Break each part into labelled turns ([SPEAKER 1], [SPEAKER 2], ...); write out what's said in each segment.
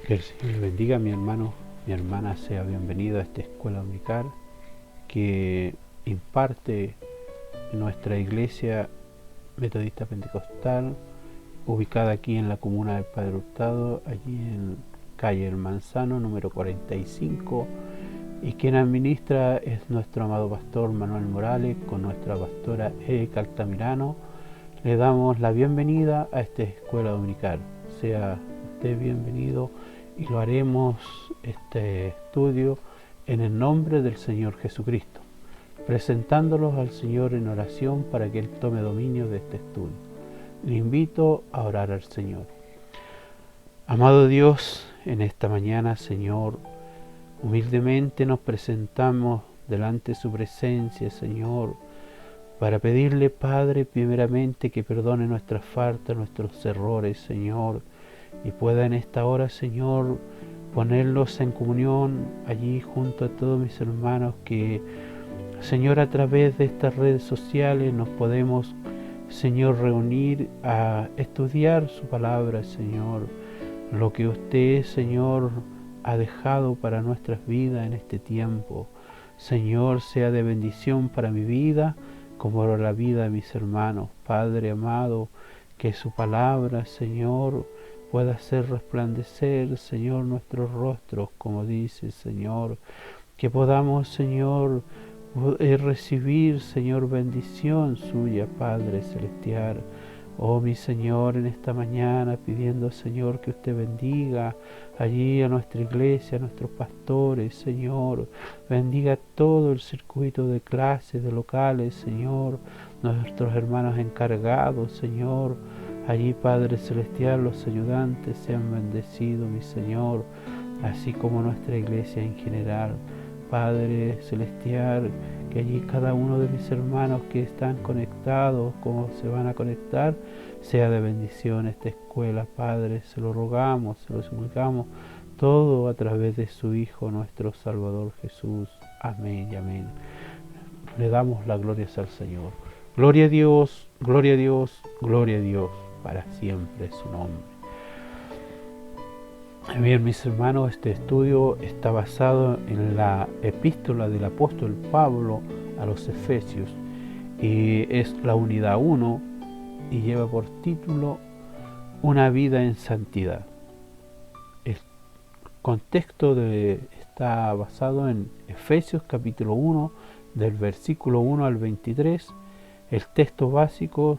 [SPEAKER 1] Que el Señor le bendiga, mi hermano, mi hermana, sea bienvenido a esta escuela dominical que imparte nuestra iglesia metodista pentecostal, ubicada aquí en la comuna del Padre Hurtado, allí en calle El Manzano, número 45, y quien administra es nuestro amado pastor Manuel Morales, con nuestra pastora Erika Altamirano. Le damos la bienvenida a esta escuela dominical. Sea usted bienvenido y lo haremos este estudio en el nombre del Señor Jesucristo, presentándolos al Señor en oración para que Él tome dominio de este estudio. Le invito a orar al Señor. Amado Dios, en esta mañana, Señor, humildemente nos presentamos delante de su presencia, Señor, para pedirle, Padre, primeramente que perdone nuestras faltas, nuestros errores, Señor, y pueda en esta hora, Señor, ponerlos en comunión allí junto a todos mis hermanos que, Señor, a través de estas redes sociales nos podemos, Señor, reunir a estudiar su palabra, Señor, lo que usted, Señor, ha dejado para nuestras vidas en este tiempo. Señor, sea de bendición para mi vida como para la vida de mis hermanos. Padre amado, que su palabra, Señor, pueda hacer resplandecer, Señor, nuestros rostros, como dice, Señor, que podamos, Señor, recibir, Señor, bendición suya, Padre celestial. Oh, mi Señor, en esta mañana pidiendo, Señor, que usted bendiga allí a nuestra iglesia, a nuestros pastores, Señor. Bendiga todo el circuito de clases, de locales, Señor. Nuestros hermanos encargados, Señor. Allí, Padre celestial, los ayudantes sean bendecidos, mi Señor, así como nuestra iglesia en general. Padre celestial, que allí cada uno de mis hermanos que están conectados, como se van a conectar, sea de bendición esta escuela, Padre, se lo rogamos, se lo suplicamos, todo a través de su Hijo, nuestro Salvador Jesús. Amén y amén. Le damos las glorias al Señor. Gloria a Dios, gloria a Dios, gloria a Dios, para siempre es su nombre. Bien, mis hermanos, este estudio está basado en la epístola del apóstol Pablo a los Efesios y es la unidad 1 y lleva por título Una vida en santidad. El contexto está basado en Efesios capítulo 1 del versículo 1 al 23. El texto básico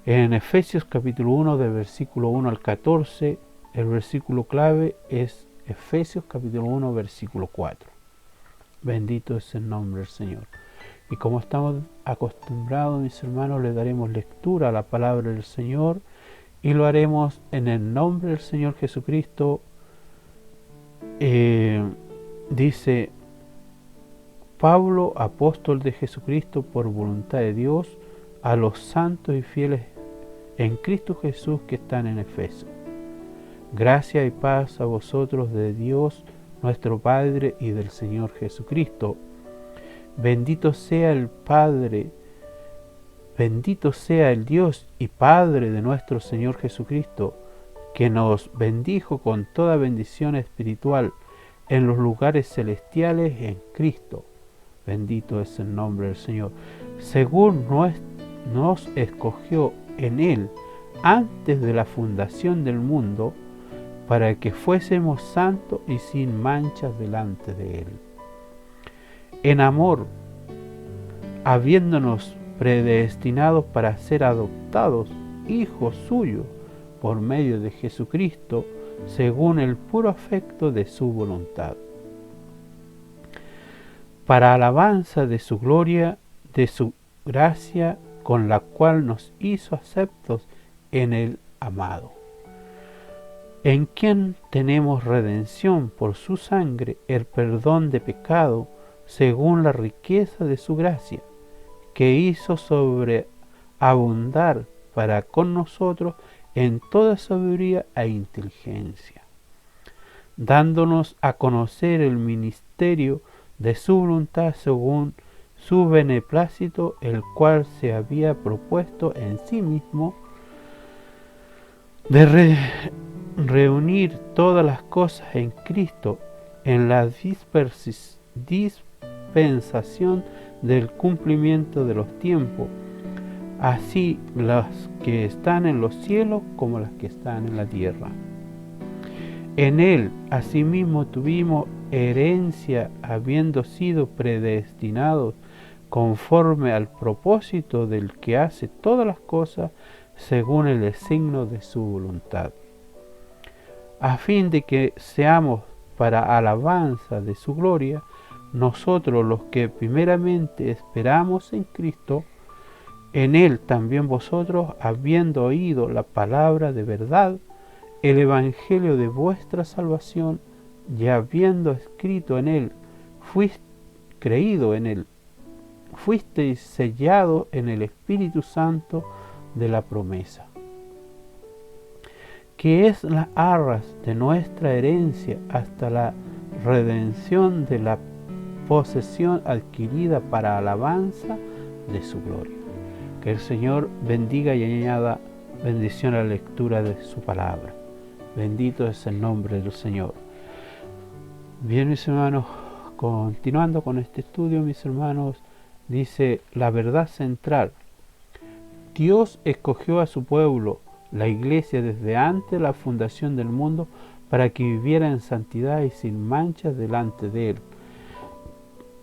[SPEAKER 1] en Efesios capítulo 1 del versículo 1 al 14. El versículo clave es Efesios capítulo 1 versículo 4. Bendito es el nombre del Señor. Y como estamos acostumbrados, mis hermanos, le daremos lectura a la palabra del Señor y lo haremos en el nombre del Señor Jesucristo. Dice Pablo, apóstol de Jesucristo por voluntad de Dios, a los santos y fieles en Cristo Jesús que están en Efeso. Gracia y paz a vosotros de Dios nuestro Padre y del Señor Jesucristo. Bendito sea el Padre, bendito sea el Dios y Padre de nuestro Señor Jesucristo, que nos bendijo con toda bendición espiritual en los lugares celestiales en Cristo. Bendito es el nombre del Señor. Según nos escogió en Él antes de la fundación del mundo, para que fuésemos santos y sin manchas delante de Él. En amor, habiéndonos predestinados para ser adoptados hijos suyos por medio de Jesucristo, según el puro afecto de su voluntad, para alabanza de su gloria, de su gracia, con la cual nos hizo aceptos en el amado, en quien tenemos redención por su sangre, el perdón de pecado, según la riqueza de su gracia, que hizo sobreabundar para con nosotros en toda sabiduría e inteligencia, dándonos a conocer el ministerio de su voluntad según su beneplácito, el cual se había propuesto en sí mismo de reunir todas las cosas en Cristo en la dispensación del cumplimiento de los tiempos, así las que están en los cielos como las que están en la tierra. En Él, asimismo, tuvimos herencia, habiendo sido predestinados conforme al propósito del que hace todas las cosas según el designio de su voluntad, a fin de que seamos para alabanza de su gloria, nosotros los que primeramente esperamos en Cristo. En Él también vosotros, habiendo oído la palabra de verdad, el evangelio de vuestra salvación, y habiendo escrito en Él, creído en Él, fuisteis sellados en el Espíritu Santo de la promesa, que es las arras de nuestra herencia hasta la redención de la posesión adquirida para alabanza de su gloria. Que el Señor bendiga y añada bendición a la lectura de su palabra. Bendito es el nombre del Señor. Bien, mis hermanos, continuando con este estudio, mis hermanos, dice la verdad central. Dios escogió a su pueblo, la iglesia, desde antes de la fundación del mundo, para que viviera en santidad y sin manchas delante de Él.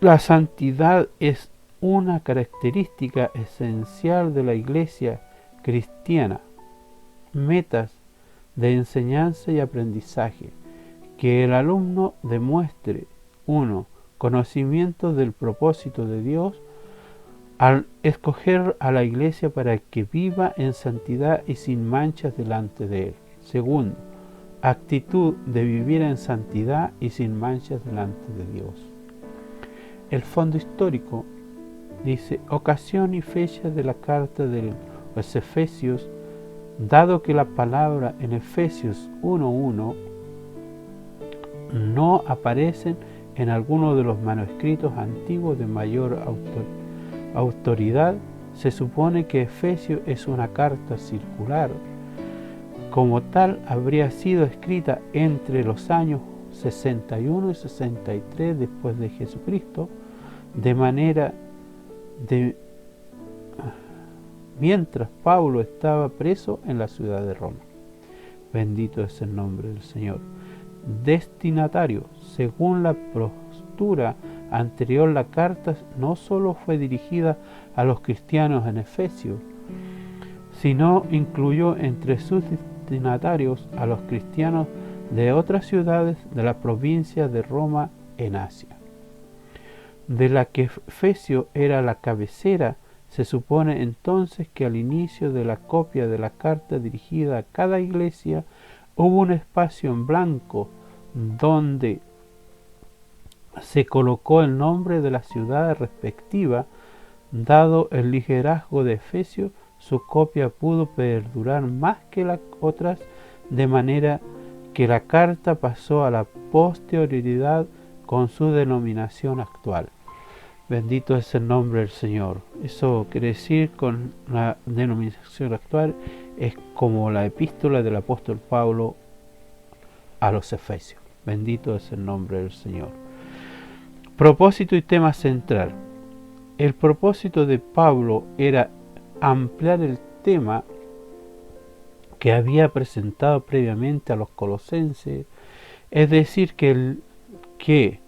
[SPEAKER 1] La santidad es una característica esencial de la iglesia cristiana. Metas de enseñanza y aprendizaje. Que el alumno demuestre 1. Conocimiento del propósito de Dios al escoger a la iglesia para que viva en santidad y sin manchas delante de Él. 2. Actitud de vivir en santidad y sin manchas delante de Dios. El fondo histórico dice: ocasión y fecha de la carta de los Efesios. Dado que la palabra en Efesios 1:1 no aparecen en alguno de los manuscritos antiguos de mayor autoridad, se supone que Efesios es una carta circular. Como tal, habría sido escrita entre los años 61 y 63 después de Jesucristo, mientras Pablo estaba preso en la ciudad de Roma. Bendito es el nombre del Señor. Destinatario. Según la postura anterior, la carta no solo fue dirigida a los cristianos en Efesios, sino incluyó entre sus destinatarios a los cristianos de otras ciudades de la provincia de Roma en Asia, de la que Efesio era la cabecera. Se supone entonces que al inicio de la copia de la carta dirigida a cada iglesia hubo un espacio en blanco donde se colocó el nombre de la ciudad respectiva. Dado el liderazgo de Efesio, su copia pudo perdurar más que las otras, de manera que la carta pasó a la posterioridad con su denominación actual. Bendito es el nombre del Señor. Eso quiere decir, con la denominación actual, es como la epístola del apóstol Pablo a los Efesios. Bendito es el nombre del Señor. Propósito y tema central. El propósito de Pablo era ampliar el tema que había presentado previamente a los colosenses, es decir, que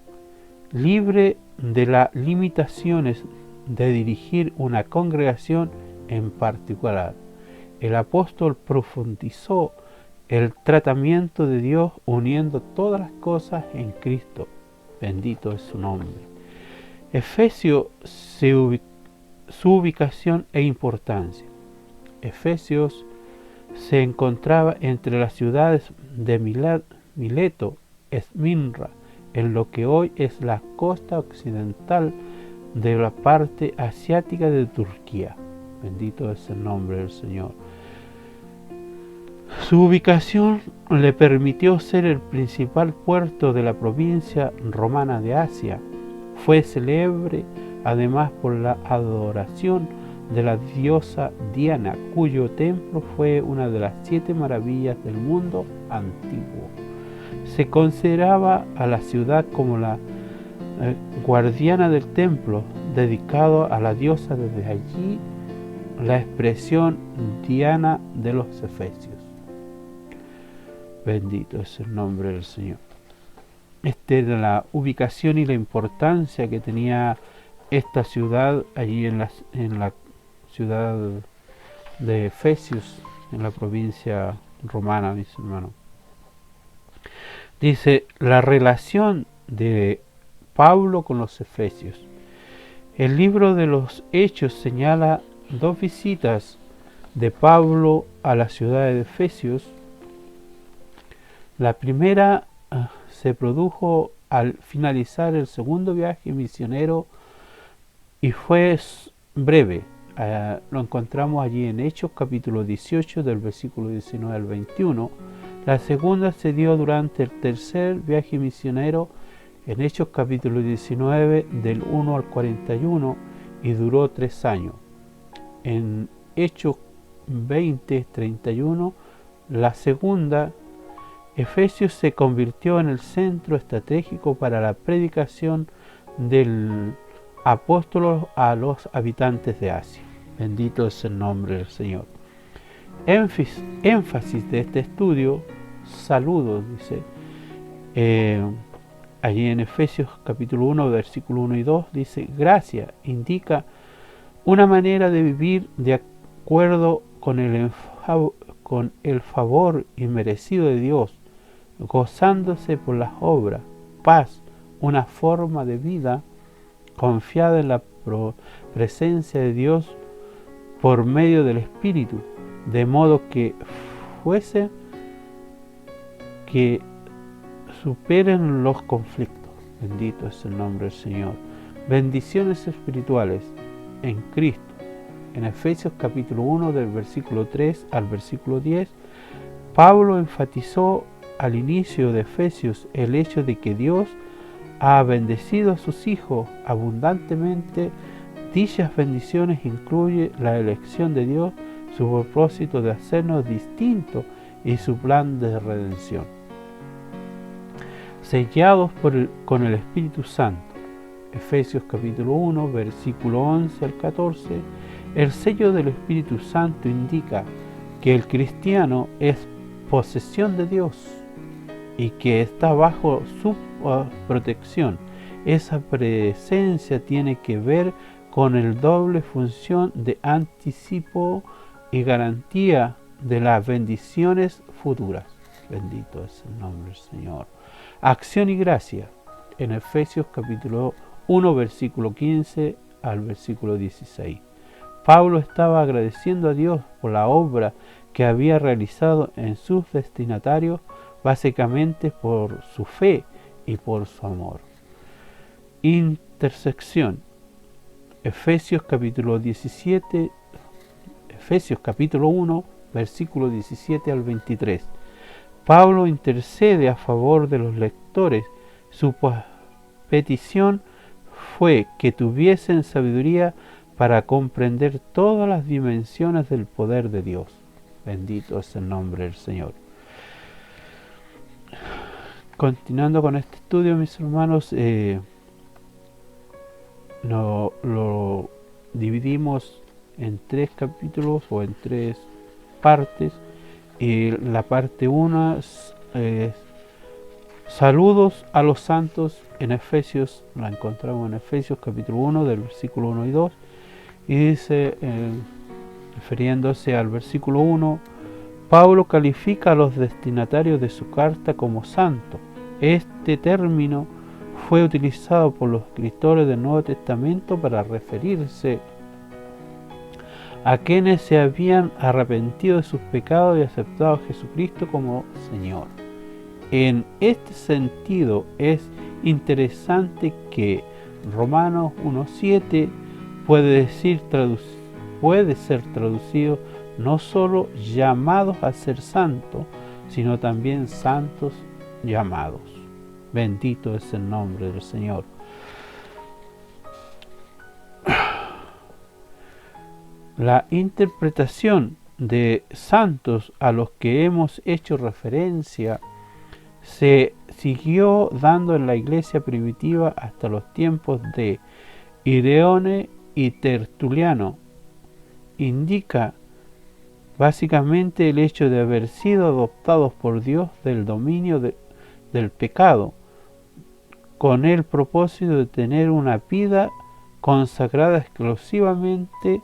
[SPEAKER 1] libre de las limitaciones de dirigir una congregación en particular, el apóstol profundizó el tratamiento de Dios uniendo todas las cosas en Cristo. Bendito es su nombre. Efesios, su ubicación e importancia. Efesios se encontraba entre las ciudades de Mileto, Esmirna, en lo que hoy es la costa occidental de la parte asiática de Turquía. Bendito es el nombre del Señor. Su ubicación le permitió ser el principal puerto de la provincia romana de Asia. Fue célebre además por la adoración de la diosa Diana, cuyo templo fue una de las 7 maravillas del mundo antiguo. Se consideraba a la ciudad como la guardiana del templo dedicado a la diosa. Desde allí la expresión Diana de los Efesios. Bendito es el nombre del Señor. Esta era la ubicación y la importancia que tenía esta ciudad allí en la ciudad de Efesios, en la provincia romana, mis hermanos. Dice, la relación de Pablo con los Efesios. El libro de los Hechos señala 2 visitas de Pablo a la ciudad de Efesios. La primera se produjo al finalizar el segundo viaje misionero y fue breve. Lo encontramos allí en Hechos capítulo 18 del versículo 19 al 21. La segunda se dio durante el tercer viaje misionero en Hechos capítulo 19 del 1 al 41 y duró 3 años. En Hechos 20:31, la segunda, Efesios se convirtió en el centro estratégico para la predicación del apóstol a los habitantes de Asia. Bendito es el nombre del Señor. Énfasis de este estudio, saludos, dice, allí en Efesios capítulo 1, versículo 1 y 2, dice, gracia indica una manera de vivir de acuerdo con el favor inmerecido de Dios, gozándose por las obras, paz, una forma de vida confiada en la presencia de Dios por medio del Espíritu, de modo que superen los conflictos. Bendito es el nombre del Señor. Bendiciones espirituales en Cristo. En Efesios capítulo 1 del versículo 3 al versículo 10, Pablo enfatizó al inicio de Efesios el hecho de que Dios ha bendecido a sus hijos abundantemente. Dichas bendiciones incluyen la elección de Dios, su propósito de hacernos distintos y su plan de redención. Sellados con el Espíritu Santo. Efesios capítulo 1, versículo 11 al 14. El sello del Espíritu Santo indica que el cristiano es posesión de Dios y que está bajo su protección. Esa presencia tiene que ver con el doble función de anticipo y garantía de las bendiciones futuras. Bendito es el nombre del Señor. Acción y gracia. En Efesios capítulo 1, versículo 15 al versículo 16. Pablo estaba agradeciendo a Dios por la obra que había realizado en sus destinatarios, básicamente por su fe y por su amor. Intersección. Efesios capítulo 1, versículo 17 al 23. Pablo intercede a favor de los lectores. Su petición fue que tuviesen sabiduría para comprender todas las dimensiones del poder de Dios. Bendito es el nombre del Señor. Continuando con este estudio, mis hermanos, lo dividimos en 3 capítulos o en 3 partes. Y la parte 1 es saludos a los santos. En Efesios, la encontramos en Efesios capítulo 1 del versículo 1 y 2, y dice, refiriéndose al versículo 1, Pablo califica a los destinatarios de su carta como santos. Este término fue utilizado por los escritores del Nuevo Testamento para referirse a quienes se habían arrepentido de sus pecados y aceptado a Jesucristo como Señor. En este sentido es interesante que Romanos 1:7 puede ser traducido no solo llamados a ser santos, sino también santos llamados. Bendito es el nombre del Señor. La interpretación de santos a los que hemos hecho referencia se siguió dando en la iglesia primitiva hasta los tiempos de Ireone y Tertuliano. Indica básicamente el hecho de haber sido adoptados por Dios del dominio del pecado, con el propósito de tener una vida consagrada exclusivamente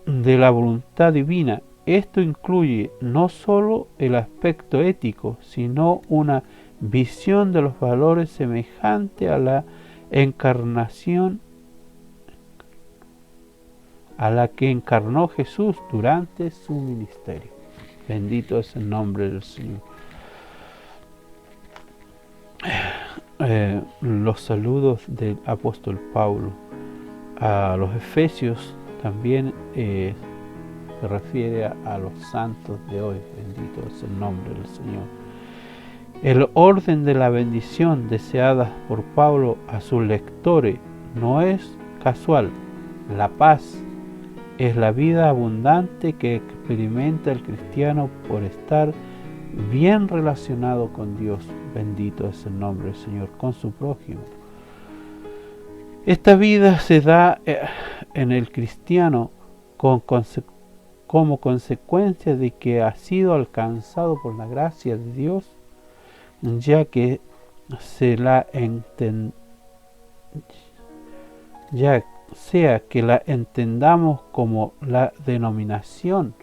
[SPEAKER 1] de la voluntad divina. Esto incluye no solo el aspecto ético, sino una visión de los valores semejante a la encarnación a la que encarnó Jesús durante su ministerio. Bendito es el nombre del Señor. Los saludos del apóstol Pablo a los Efesios también se refiere a los santos de hoy. Bendito es el nombre del Señor. El orden de la bendición deseada por Pablo a sus lectores no es casual. La paz es la vida abundante que experimenta el cristiano por estar bien relacionado con Dios. Bendito es el nombre del Señor, con su prójimo. Esta vida se da en el cristiano como consecuencia de que ha sido alcanzado por la gracia de Dios, ya que ya sea que la entendamos como la denominación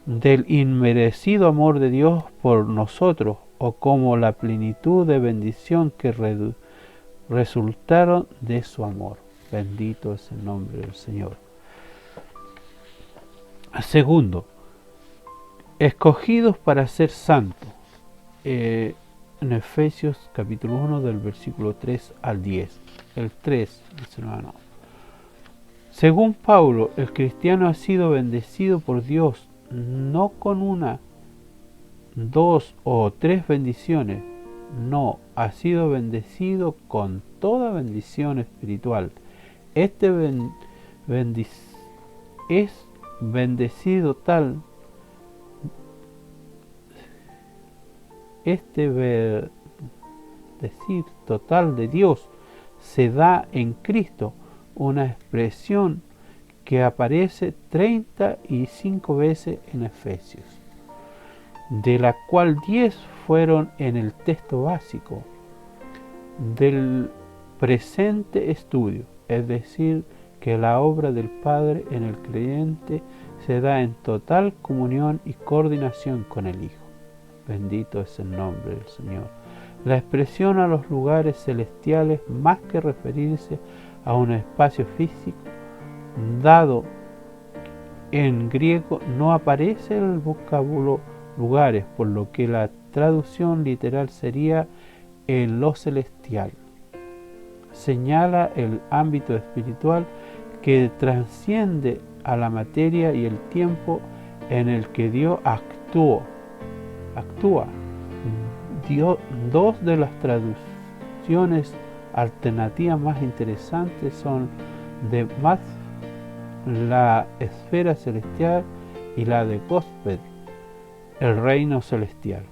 [SPEAKER 1] del inmerecido amor de Dios por nosotros o como la plenitud de bendición que resultaron de su amor. Bendito es el nombre del Señor. Segundo, escogidos para ser santos. En Efesios capítulo 1 del versículo 3 al 10. El 3, hermano. Según Pablo, el cristiano ha sido bendecido por Dios no con una, dos o tres bendiciones. No, ha sido bendecido con toda bendición espiritual. Este es bendecido tal. Este bendecir total de Dios se da en Cristo, una expresión que aparece 35 veces en Efesios, de la cual 10 fueron en el texto básico del presente estudio, es decir, que la obra del Padre en el creyente se da en total comunión y coordinación con el Hijo. Bendito es el nombre del Señor. La expresión a los lugares celestiales, más que referirse a un espacio físico dado en griego, no aparece el vocábulo lugares, por lo que la traducción literal sería en lo celestial. Señala el ámbito espiritual que trasciende a la materia y el tiempo en el que Dios actúa. Dos de las traducciones alternativas más interesantes son de Math, la esfera celestial, y la de Gospel, el reino celestial.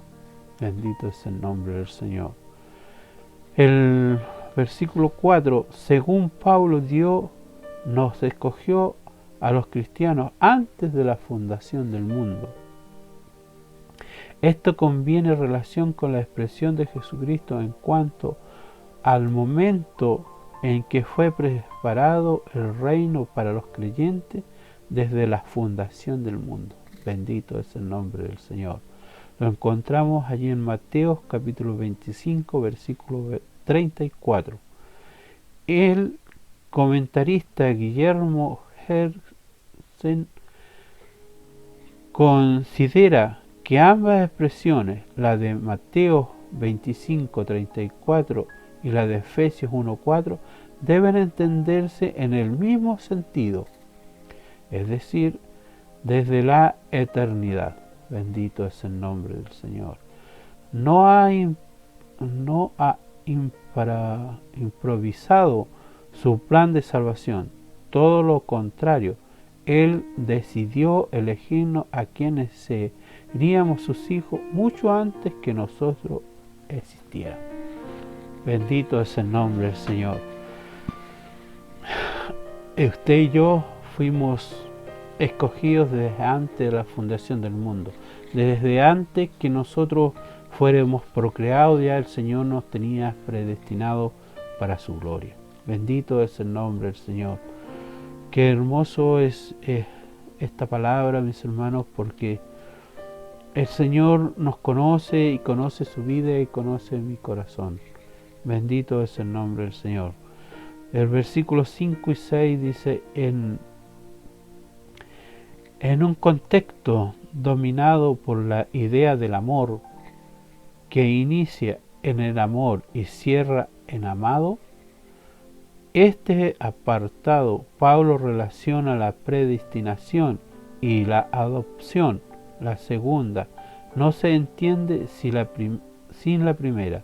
[SPEAKER 1] Bendito es el nombre del Señor. El versículo 4, según Pablo, Dios nos escogió a los cristianos antes de la fundación del mundo. Esto conviene en relación con la expresión de Jesucristo en cuanto al momento en que fue preparado el reino para los creyentes desde la fundación del mundo. Bendito es el nombre del Señor. Lo encontramos allí en Mateo capítulo 25, versículo 34. El comentarista Guillermo Herzen considera que ambas expresiones, la de Mateo 25, 34 y la de Efesios 1, 4, deben entenderse en el mismo sentido, es decir, desde la eternidad. Bendito es el nombre del Señor. No ha improvisado su plan de salvación. todo lo contrario. Él decidió elegirnos a quienes seríamos sus hijos mucho antes que nosotros existiéramos. Bendito es el nombre del Señor. Usted y yo fuimos escogidos desde antes de la fundación del mundo. Desde antes que nosotros fuéramos procreados, ya el Señor nos tenía predestinados para su gloria. Bendito es el nombre del Señor. Qué hermoso es esta palabra, mis hermanos, porque el Señor nos conoce y conoce su vida y conoce mi corazón. Bendito es el nombre del Señor. El versículo 5 y 6 dice, en un contexto dominado por la idea del amor, que inicia en el amor y cierra en amado, este apartado Pablo relaciona la predestinación y la adopción. La segunda no se entiende sin la primera.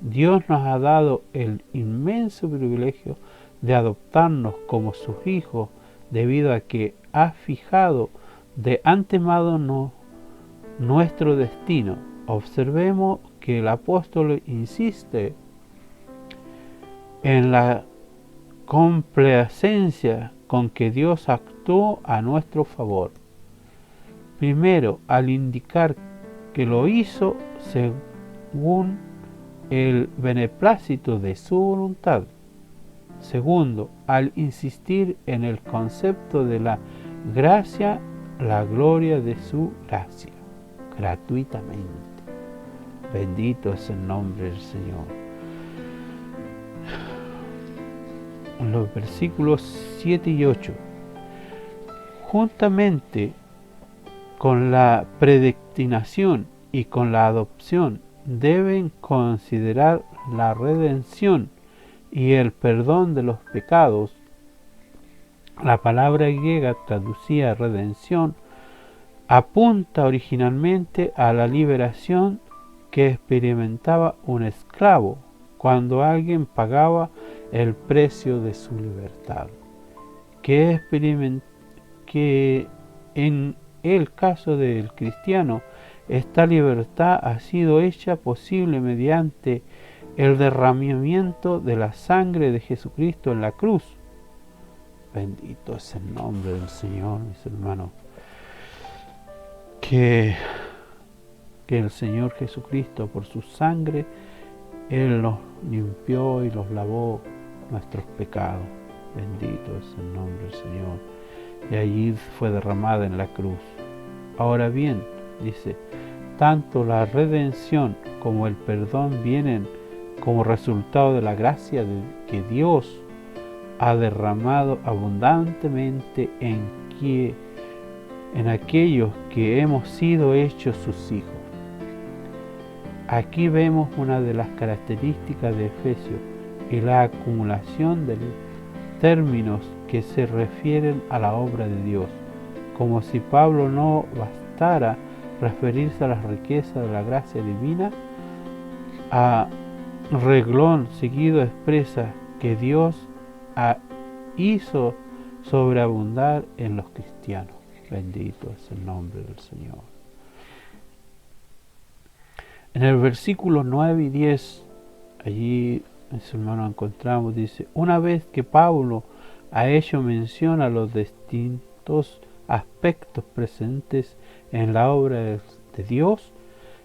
[SPEAKER 1] Dios nos ha dado el inmenso privilegio de adoptarnos como sus hijos debido a que ha fijado de antemano nuestro destino. Observemos que el apóstol insiste en la complacencia con que Dios actuó a nuestro favor. Primero, al indicar que lo hizo según el beneplácito de su voluntad. Segundo, al insistir en el concepto de la gracia, la gloria de su gracia, gratuitamente. Bendito es el nombre del Señor. En los versículos 7 y 8, juntamente con la predestinación y con la adopción, deben considerar la redención y el perdón de los pecados. La palabra griega traducida redención apunta originalmente a la liberación que experimentaba un esclavo cuando alguien pagaba el precio de su libertad, que en el caso del cristiano, esta libertad ha sido hecha posible mediante el derramamiento de la sangre de Jesucristo en la cruz. Bendito es el nombre del Señor, mis hermanos. Que el Señor Jesucristo, por su sangre, Él los limpió y los lavó nuestros pecados. Bendito es el nombre del Señor. Y allí fue derramada en la cruz. Ahora bien, dice, tanto la redención como el perdón vienen como resultado de la gracia que Dios ha derramado abundantemente en aquellos que hemos sido hechos sus hijos. Aquí vemos una de las características de Efesios y la acumulación de términos que se refieren a la obra de Dios, como si Pablo no bastara referirse a las riquezas de la gracia divina. A reglón seguido expresa que Dios hizo sobreabundar en los cristianos. Bendito es el nombre del Señor. En el versículo 9 y 10, allí, mis hermanos, encontramos, dice, una vez que Pablo ha hecho mención a los distintos aspectos presentes en la obra de Dios,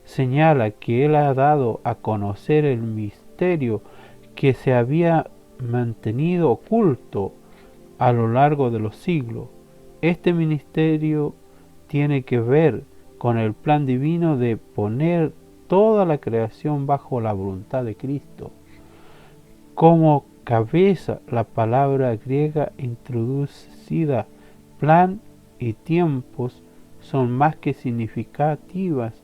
[SPEAKER 1] señala que Él ha dado a conocer el misterio que se había mantenido oculto a lo largo de los siglos. Este misterio tiene que ver con el plan divino de poner toda la creación bajo la voluntad de Cristo. Como cabeza, la palabra griega introducida, plan y tiempos, son más que significativas.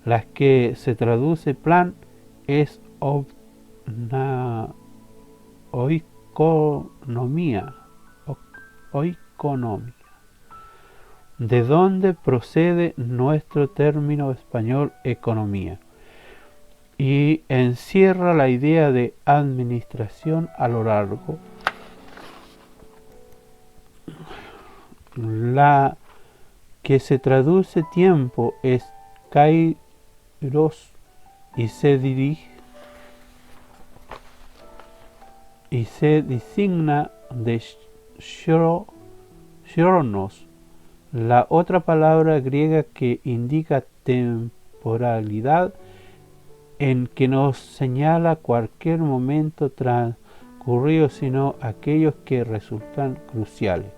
[SPEAKER 1] Las que se traduce plan es oikonomía, de donde procede nuestro término español economía, y encierra la idea de administración a lo largo La que se traduce tiempo es kairos y se designa de chronos, la otra palabra griega que indica temporalidad, en que nos señala cualquier momento transcurrido, sino aquellos que resultan cruciales.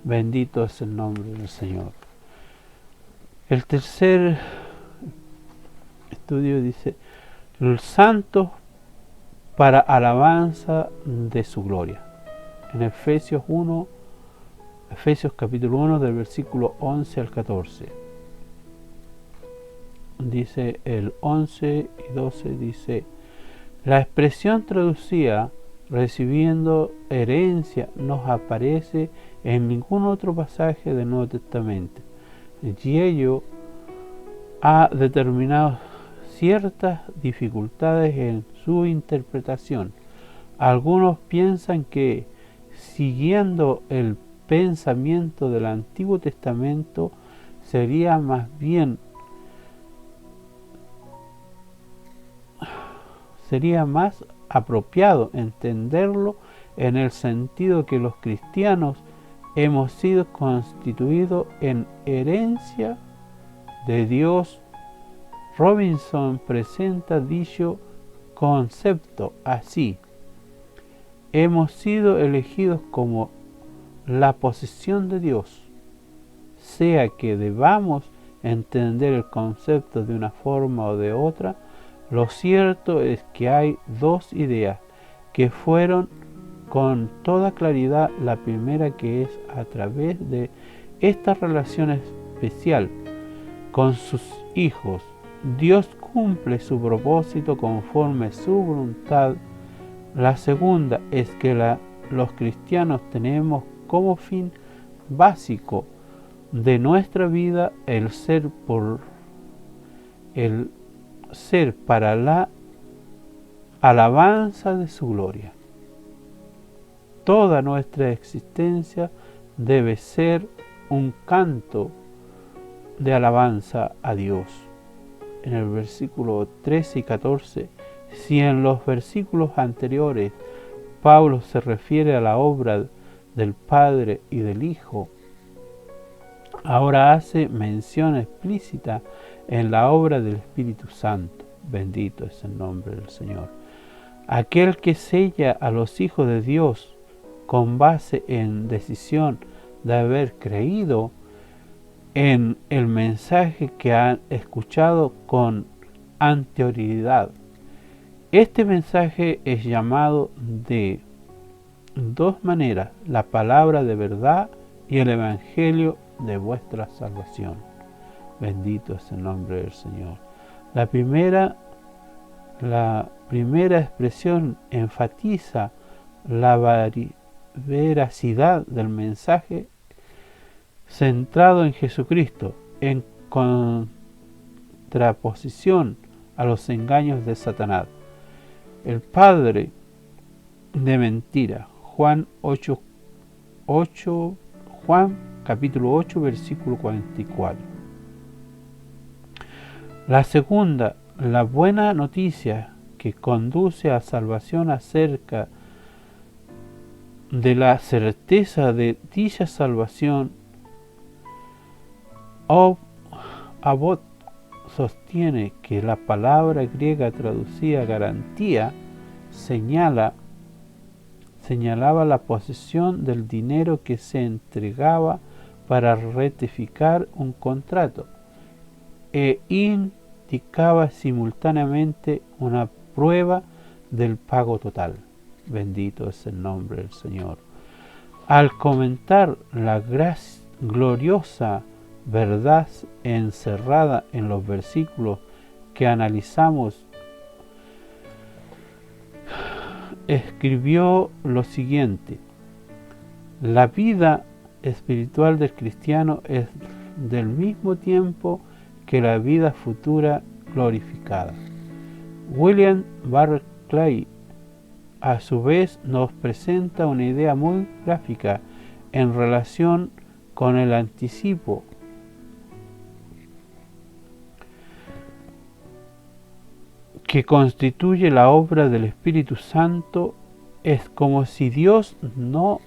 [SPEAKER 1] Bendito es el nombre del Señor. El tercer estudio dice: los santos para alabanza de su gloria. En Efesios capítulo 1 del versículo 11 al 14. Dice el 11 y 12, dice: la expresión traducida recibiendo herencia no aparece en ningún otro pasaje del Nuevo Testamento, y ello ha determinado ciertas dificultades en su interpretación. Algunos piensan que, siguiendo el pensamiento del Antiguo Testamento, sería más apropiado entenderlo en el sentido que los cristianos hemos sido constituidos en herencia de Dios. Robinson presenta dicho concepto así: hemos sido elegidos como la posesión de Dios. Sea que debamos entender el concepto de una forma o de otra, lo cierto es que hay dos ideas que fueron con toda claridad. La primera, que es a través de esta relación especial con sus hijos, Dios cumple su propósito conforme su voluntad. La segunda es que los cristianos tenemos como fin básico de nuestra vida el ser para la alabanza de su gloria. Toda nuestra existencia debe ser un canto de alabanza a Dios. En el versículo 13 y 14, si en los versículos anteriores Pablo se refiere a la obra del Padre y del Hijo, ahora hace mención explícita en la obra del Espíritu Santo. Bendito es el nombre del Señor. Aquel que sella a los hijos de Dios con base en decisión de haber creído en el mensaje que han escuchado con anterioridad. Este mensaje es llamado de dos maneras: la palabra de verdad y el evangelio de vuestra salvación. Bendito es el nombre del Señor. La primera expresión enfatiza la veracidad del mensaje centrado en Jesucristo, en contraposición a los engaños de Satanás, el padre de mentira. Juan capítulo 8 versículo 44. La segunda, la buena noticia que conduce a salvación acerca de la certeza de dicha salvación. Abbott sostiene que la palabra griega traducida garantía señalaba la posesión del dinero que se entregaba para ratificar un contrato e indicaba simultáneamente una prueba del pago total. Bendito es el nombre del Señor. Al comentar la gloriosa verdad encerrada en los versículos que analizamos, escribió lo siguiente: la vida espiritual del cristiano es del mismo tiempo que la vida futura glorificada. William Barclay a su vez nos presenta una idea muy gráfica en relación con el anticipo que constituye la obra del Espíritu Santo, es como si Dios no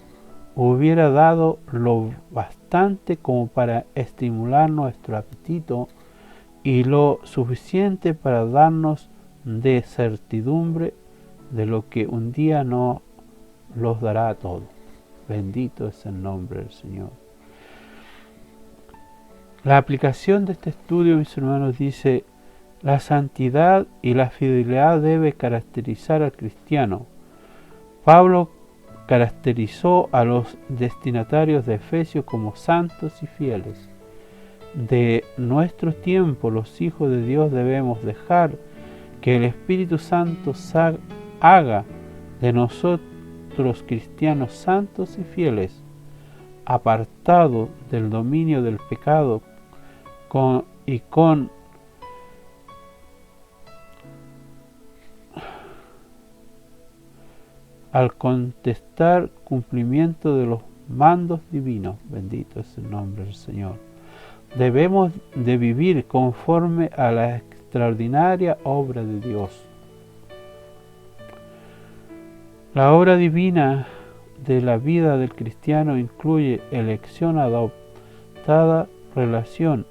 [SPEAKER 1] hubiera dado lo bastante como para estimular nuestro apetito y lo suficiente para darnos de certidumbre de lo que un día no los dará a todos. Bendito es el nombre del Señor. La aplicación de este estudio, mis hermanos, dice: la santidad y la fidelidad debe caracterizar al cristiano. Pablo caracterizó a los destinatarios de Efesios como santos y fieles. De nuestro tiempo, los hijos de Dios debemos dejar que el Espíritu Santo haga de nosotros cristianos santos y fieles, apartados del dominio del pecado al contestar cumplimiento de los mandos divinos. Bendito es el nombre del Señor. Debemos de vivir conforme a la extraordinaria obra de Dios. La obra divina de la vida del cristiano incluye elección adoptada, relación.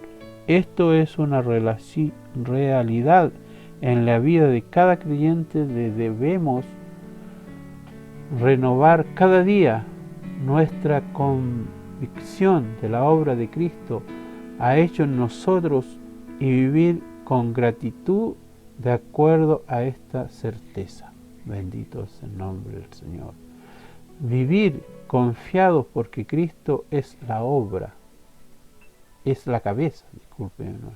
[SPEAKER 1] Esto es una realidad en la vida de cada creyente. Debemos renovar cada día nuestra convicción de la obra de Cristo ha hecho en nosotros y vivir con gratitud de acuerdo a esta certeza. Bendito es el nombre del Señor. Vivir confiados porque Cristo es la obra, es la cabeza, discúlpenme,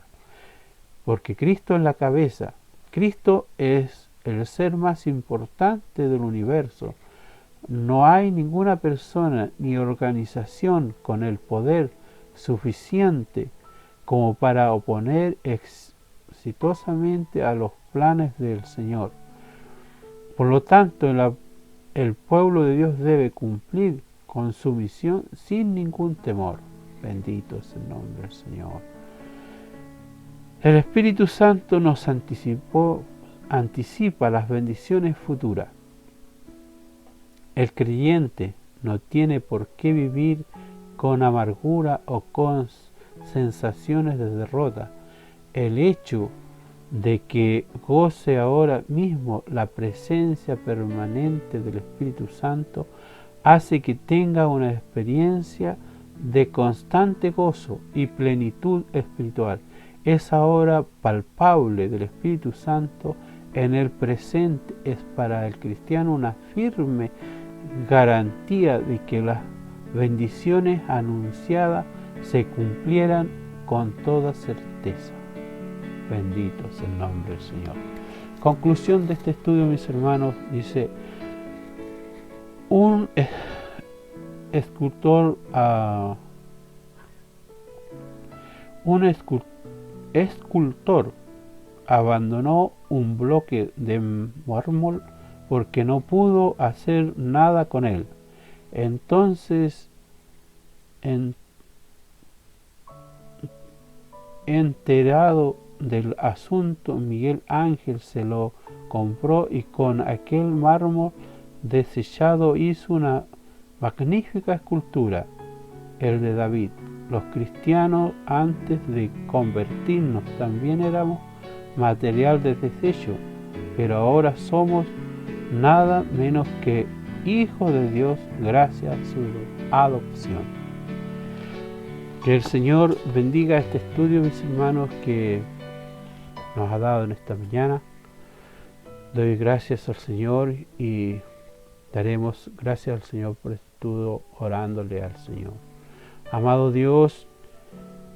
[SPEAKER 1] porque Cristo es la cabeza. Cristo es el ser más importante del universo. No hay ninguna persona ni organización con el poder suficiente como para oponer exitosamente a los planes del Señor. Por lo tanto, el pueblo de Dios debe cumplir con su misión sin ningún temor. Bendito es el nombre del Señor. El Espíritu Santo nos anticipa las bendiciones futuras. El creyente no tiene por qué vivir con amargura o con sensaciones de derrota. El hecho de que goce ahora mismo la presencia permanente del Espíritu Santo hace que tenga una experiencia de constante gozo y plenitud espiritual. Esa obra palpable del Espíritu Santo en el presente es para el cristiano una firme garantía de que las bendiciones anunciadas se cumplieran con toda certeza. Bendito es el nombre del Señor. Conclusión de este estudio, mis hermanos, dice: un escultor abandonó un bloque de mármol porque no pudo hacer nada con él. Entonces, enterado del asunto, Miguel Ángel se lo compró y con aquel mármol desechado hizo una magnífica escultura, el de David. Los cristianos, antes de convertirnos, también éramos material de desecho, pero ahora somos nada menos que hijos de Dios gracias a su adopción. Que el Señor bendiga este estudio, mis hermanos, que nos ha dado en esta mañana. Doy gracias al Señor y daremos gracias al Señor por este estudio orándole al Señor. Amado Dios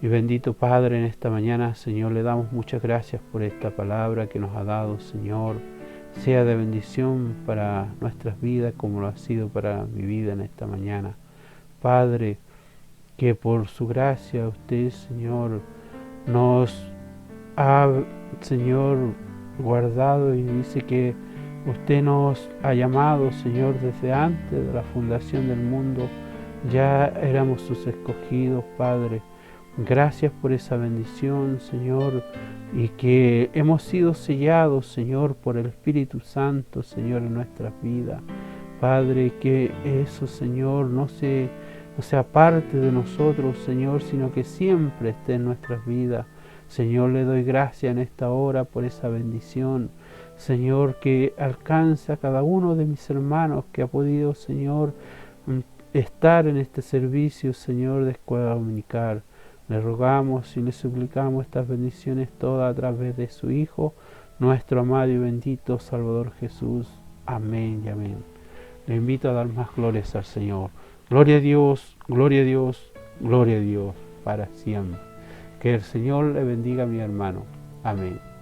[SPEAKER 1] y bendito Padre, en esta mañana, Señor, le damos muchas gracias por esta palabra que nos ha dado, Señor. Sea de bendición para nuestras vidas como lo ha sido para mi vida en esta mañana. Padre, que por su gracia usted, Señor, nos ha, Señor, guardado y dice que usted nos ha llamado, Señor, desde antes de la fundación del mundo, ya éramos sus escogidos, Padre. Gracias por esa bendición, Señor, y que hemos sido sellados, Señor, por el Espíritu Santo, Señor, en nuestras vidas. Padre, que eso, Señor, no sea parte de nosotros, Señor, sino que siempre esté en nuestras vidas. Señor, le doy gracias en esta hora por esa bendición, Señor, que alcance a cada uno de mis hermanos que ha podido, Señor, estar en este servicio, Señor, de escuela dominical. Le rogamos y le suplicamos estas bendiciones todas a través de su Hijo, nuestro amado y bendito Salvador Jesús. Amén y amén. Le invito a dar más glorias al Señor. Gloria a Dios, gloria a Dios, gloria a Dios, para siempre. Que el Señor le bendiga a mi hermano. Amén.